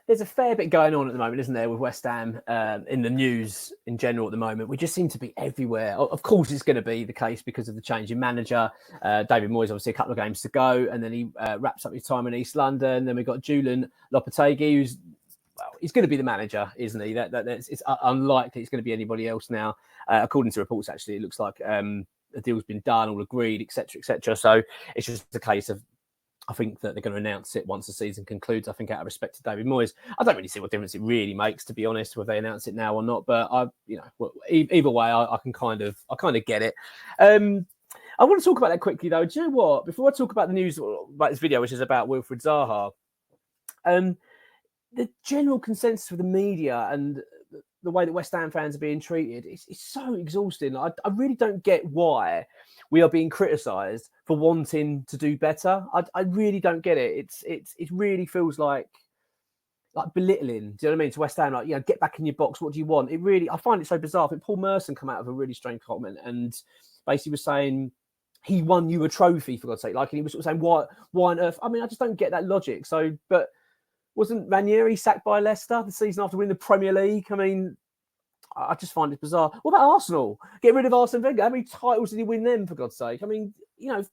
there's a fair bit going on at the moment, isn't there, with West Ham in the news in general at the moment. We just seem to be everywhere. Of course, it's going to be the case because of the change in manager. David Moyes, obviously, a couple of games to go, and then he wraps up his time in East London. Then we've got Julian Lopetegui, who's, well, he's going to be the manager, isn't he? It's unlikely it's going to be anybody else now. According to reports, actually, it looks like the deal's been done, all agreed, etc., etc. So it's just a case of, I think that they're going to announce it once the season concludes. I think out of respect to David Moyes, I don't really see what difference it really makes, to be honest, whether they announce it now or not. But either way, I kind of get it. I want to talk about that quickly, though. Do you know what? Before I talk about the news about this video, which is about Wilfried Zaha, the general consensus with the media and the way that West Ham fans are being treated is so exhausting. I really don't get why we are being criticised for wanting to do better. I really don't get it. It really feels like belittling. Do you know what I mean? To West Ham, like, get back in your box. What do you want? It really, I find it so bizarre. I think Paul Merson come out of a really strange comment and basically was saying he won you a trophy, for God's sake. Like, and he was sort of saying, why on earth? I mean, I just don't get that logic. So, but wasn't Ranieri sacked by Leicester the season after winning the Premier League? I mean, I just find it bizarre. What about Arsenal? Get rid of Arsene Wenger. How many titles did he win them, for God's sake? I mean,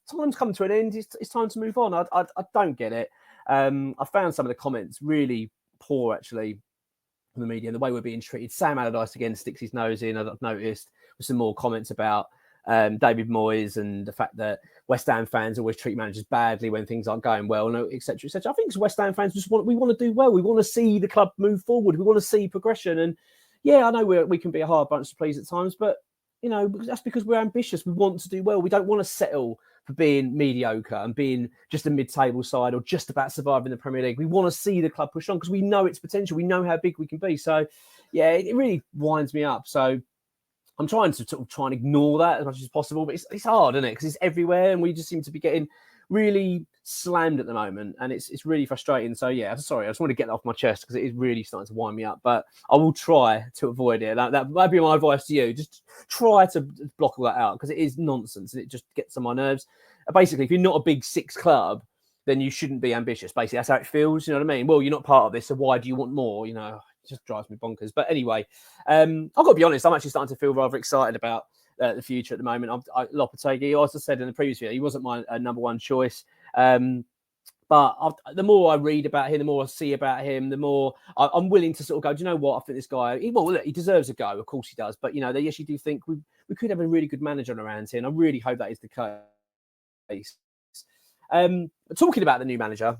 time's come to an end. It's time to move on. I don't get it. I found some of the comments really poor, actually, from the media and the way we're being treated. Sam Allardyce again sticks his nose in. I've noticed with some more comments about David Moyes and the fact that West Ham fans always treat managers badly when things aren't going well, etc., etc. I think as West Ham fans, we want to do well. We want to see the club move forward. We want to see progression. And yeah, I know we can be a hard bunch to please at times, but that's because we're ambitious. We want to do well. We don't want to settle for being mediocre and being just a mid-table side or just about surviving the Premier League. We want to see the club push on because we know its potential. We know how big we can be. So yeah, it really winds me up. So I'm trying to sort of try and ignore that as much as possible, but it's hard, isn't it? Because it's everywhere, and we just seem to be getting really slammed at the moment, and it's really frustrating. So yeah, I'm sorry, I just want to get that off my chest because it is really starting to wind me up. But I will try to avoid it. That might be my advice to you. Just try to block all that out because it is nonsense and it just gets on my nerves. Basically, if you're not a big six club, then you shouldn't be ambitious. Basically, that's how it feels. You know what I mean? Well, you're not part of this, so why do you want more? It just drives me bonkers. But anyway, I've got to be honest, I'm actually starting to feel rather excited about the future at the moment. Lopetegui, as I said in the previous video, he wasn't my number one choice. But the more I read about him, the more I see about him, the more I'm willing to sort of go, do you know what? I think this guy, he deserves a go. Of course he does. But, they actually do think we could have a really good manager around here. And I really hope that is the case. Talking about the new manager,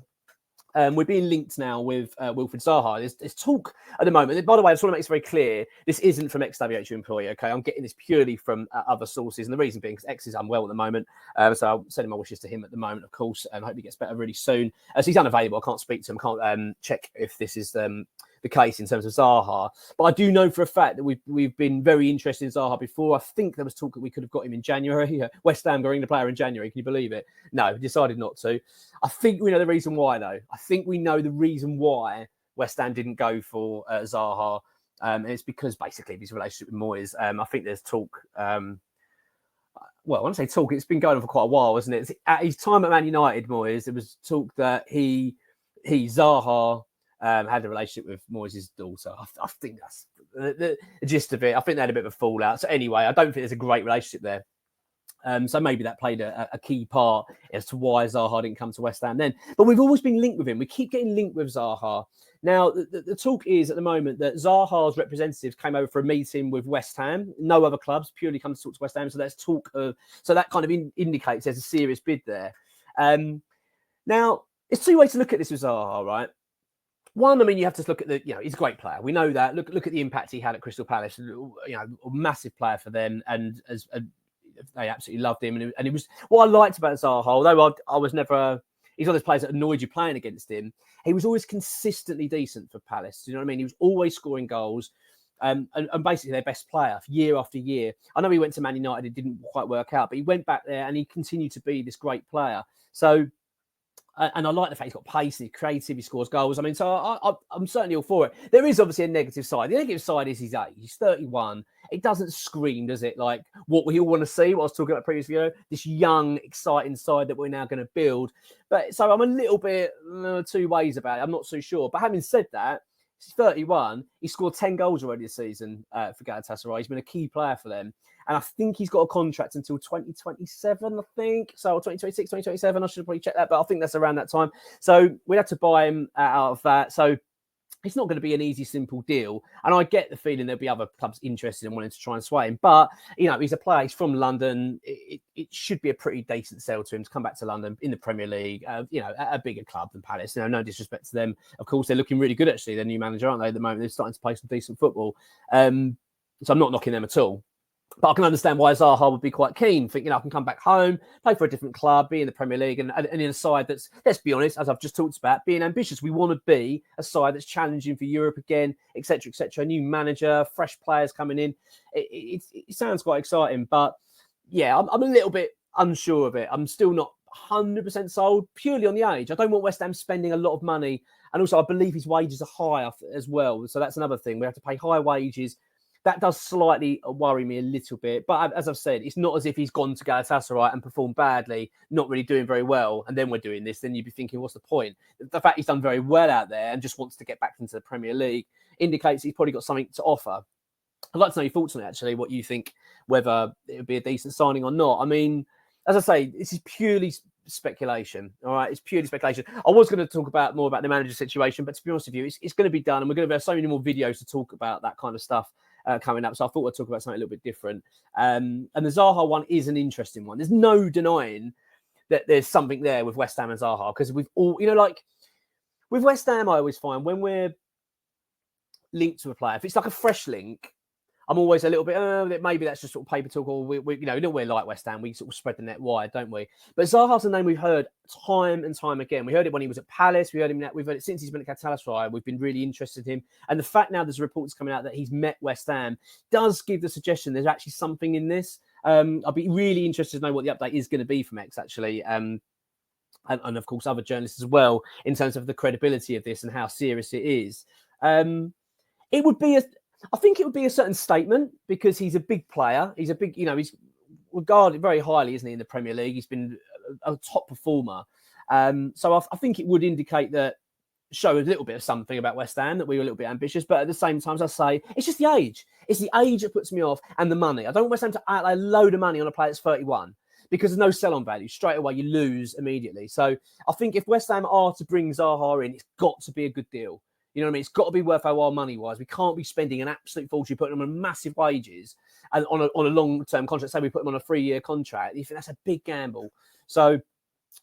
we're being linked now with Wilfried Zaha. There's talk at the moment. By the way, I just want to make this very clear. This isn't from ex-WHO employee, okay? I'm getting this purely from other sources. And the reason being because X is unwell at the moment. So I'm sending my wishes to him at the moment, of course, and hope he gets better really soon. So he's unavailable. I can't speak to him. I can't check if this is the case in terms of Zaha. But I do know for a fact that we've been very interested in Zaha before. I think there was talk that we could have got him in January. West Ham going the player in January. Can you believe it? No, we decided not to. I think we know the reason why, though. I think we know the reason why West Ham didn't go for Zaha. And it's because basically of his relationship with Moyes. I think there's talk. Well, I want to say talk. It's been going on for quite a while, isn't it? At his time at Man United, Moyes, there was talk that Zaha had a relationship with Moyes' daughter. I think that's the gist of it. I think they had a bit of a fallout. So anyway, I don't think there's a great relationship there. So maybe that played a key part as to why Zaha didn't come to West Ham then. But we've always been linked with him. We keep getting linked with Zaha. Now, the talk is at the moment that Zaha's representatives came over for a meeting with West Ham. No other clubs, purely come to talk to West Ham. So that's talk of, so that kind of indicates there's a serious bid there. Now, there's two ways to look at this with Zaha, right? One, I mean, you have to look at he's a great player. We know that. Look at the impact he had at Crystal Palace. A massive player for them, and as they absolutely loved him. And it was what I liked about Zaha. Although I was never, he's one of those players that annoyed you playing against him. He was always consistently decent for Palace. Do you know what I mean? He was always scoring goals, and basically their best player year after year. I know he went to Man United; it didn't quite work out, but he went back there and he continued to be this great player. So. And I like the fact he's got pace, he's creative, he scores goals. I mean, so I'm certainly all for it. There is obviously a negative side. The negative side is his age. He's 31. it doesn't scream, does it? Like what we all want to see, what I was talking about previous video, this young, exciting side that we're now going to build. But so I'm a little bit two ways about it. I'm not so sure. But having said that, he's 31. He scored 10 goals already this season for Galatasaray. He's been a key player for them. And I think he's got a contract until 2027, I think. So 2026, 2027, I should probably check that. But I think that's around that time. So we'd have to buy him out of that. So it's not going to be an easy, simple deal. And I get the feeling there'll be other clubs interested in wanting to try and sway him. But, you know, he's a player. He's from London. It should be a pretty decent sell to him to come back to London in the Premier League, you know, at a bigger club than Palace. You know, no disrespect to them. Of course, they're looking really good, actually. Their new manager, aren't they, at the moment? They're starting to play some decent football. So I'm not knocking them at all. But I can understand why Zaha would be quite keen. Think, you know, I can come back home, play for a different club, be in the Premier League, and in a side that's, let's be honest, as I've just talked about, being ambitious. We want to be a side that's challenging for Europe again, etc., etc. A new manager, fresh players coming in. It sounds quite exciting, but yeah, I'm a little bit unsure of it. I'm still not 100% sold, purely on the age. I don't want West Ham spending a lot of money, and also I believe his wages are high as well. So that's another thing. We have to pay high wages. That does slightly worry me a little bit. But as I've said, it's not as if he's gone to Galatasaray and performed badly, not really doing very well, and then we're doing this. Then you'd be thinking, what's the point? The fact he's done very well out there and just wants to get back into the Premier League indicates he's probably got something to offer. I'd like to know your thoughts on it, actually, what you think, whether it would be a decent signing or not. I mean, as I say, this is purely speculation. All right, it's purely speculation. I was going to talk more about the manager situation, but to be honest with you, it's going to be done, and we're going to have so many more videos to talk about that kind of stuff coming up. So I thought we'd talk about something a little bit different. And the Zaha one is an interesting one. There's no denying that there's something there with West Ham and Zaha, because we've all, you know, like with West Ham, I always find when we're linked to a player, if it's like a fresh link, I'm always a little bit, maybe that's just sort of paper talk, or we you know, we're like West Ham, we sort of spread the net wide, don't we? But Zaha's a name we've heard time and time again. We heard it when he was at Palace. We've heard it since he's been at Galatasaray. We've been really interested in him. And the fact now there's reports coming out that he's met West Ham does give the suggestion there's actually something in this. I'll be really interested to know what the update is going to be from X, actually. And of course, other journalists as well, in terms of the credibility of this and how serious it is. It would be I think it would be a certain statement, because he's a big player. He's a big, you know, he's regarded very highly, isn't he, in the Premier League? He's been a top performer. So I think it would indicate that, show a little bit of something about West Ham, that we were a little bit ambitious. But at the same time, as I say, it's just the age. It's the age that puts me off, and the money. I don't want West Ham to outlay a load of money on a player that's 31, because there's no sell-on value. Straight away, you lose immediately. So I think if West Ham are to bring Zaha in, it's got to be a good deal. You know what I mean? It's got to be worth our while money-wise. We can't be spending an absolute fortune, putting them on massive wages and on a long-term contract. Say we put them on a 3-year contract. You think that's a big gamble. So,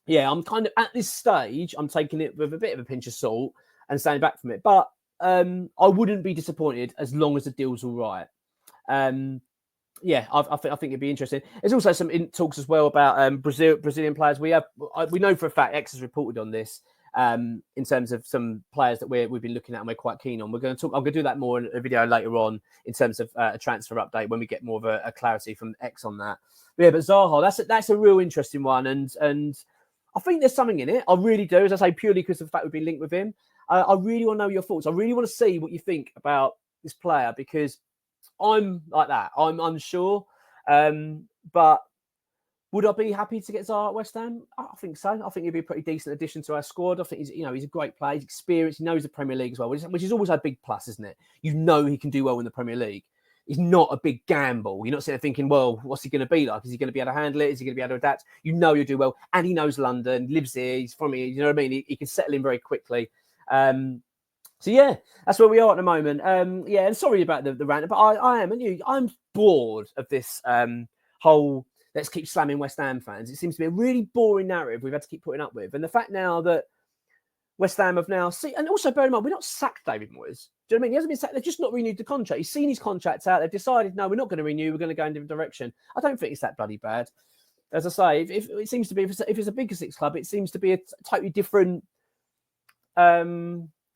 yeah, I'm kind of, at this stage, I'm taking it with a bit of a pinch of salt and staying back from it. But I wouldn't be disappointed as long as the deal's all right. Yeah, I think it'd be interesting. There's also some talks as well about Brazilian players. We know for a fact, X has reported on this. In terms of some players that we've been looking at and we're quite keen on. I'm going to do that more in a video later on in terms of a transfer update when we get more of a clarity from X on that. But yeah, but Zaha, that's a real interesting one, and I think there's something in it. I really do, as I say, purely because of the fact we've been linked with him. I really want to know your thoughts. I really want to see what you think about this player, because I'm like that. I'm unsure, but would I be happy to get Zaha at West Ham? I think so. I think he'd be a pretty decent addition to our squad. I think he's a great player. He's experienced. He knows the Premier League as well, which is always a big plus, isn't it? You know he can do well in the Premier League. He's not a big gamble. You're not sitting there thinking, well, what's he going to be like? Is he going to be able to handle it? Is he going to be able to adapt? You know he'll do well. And he knows London, lives here. He's from here. You know what I mean? He can settle in very quickly. So, yeah, that's where we are at the moment. Yeah, and sorry about the rant, but I'm bored of this whole... Let's keep slamming West Ham fans. It seems to be a really boring narrative we've had to keep putting up with. And the fact now that West Ham have now seen, and also bear in mind, we're not sacked David Moyes. Do you know what I mean? He hasn't been sacked. They've just not renewed the contract. He's seen his contract out. They've decided, no, we're not going to renew. We're going to go in a different direction. I don't think it's that bloody bad. As I say, if it seems to be, if it's a bigger six club, it seems to be a totally different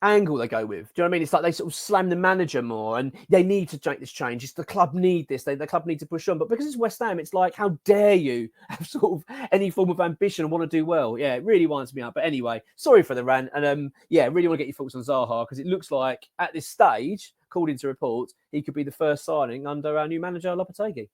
angle they go with. Do you know what I mean? It's like they sort of slam the manager more, and they need to make this change. It's the club need this. The club need to push on. But because it's West Ham, it's like, how dare you have sort of any form of ambition and want to do well? Yeah, it really winds me up. But anyway, sorry for the rant. And yeah, really want to get your thoughts on Zaha, because it looks like at this stage, according to reports, he could be the first signing under our new manager, Lopetegui.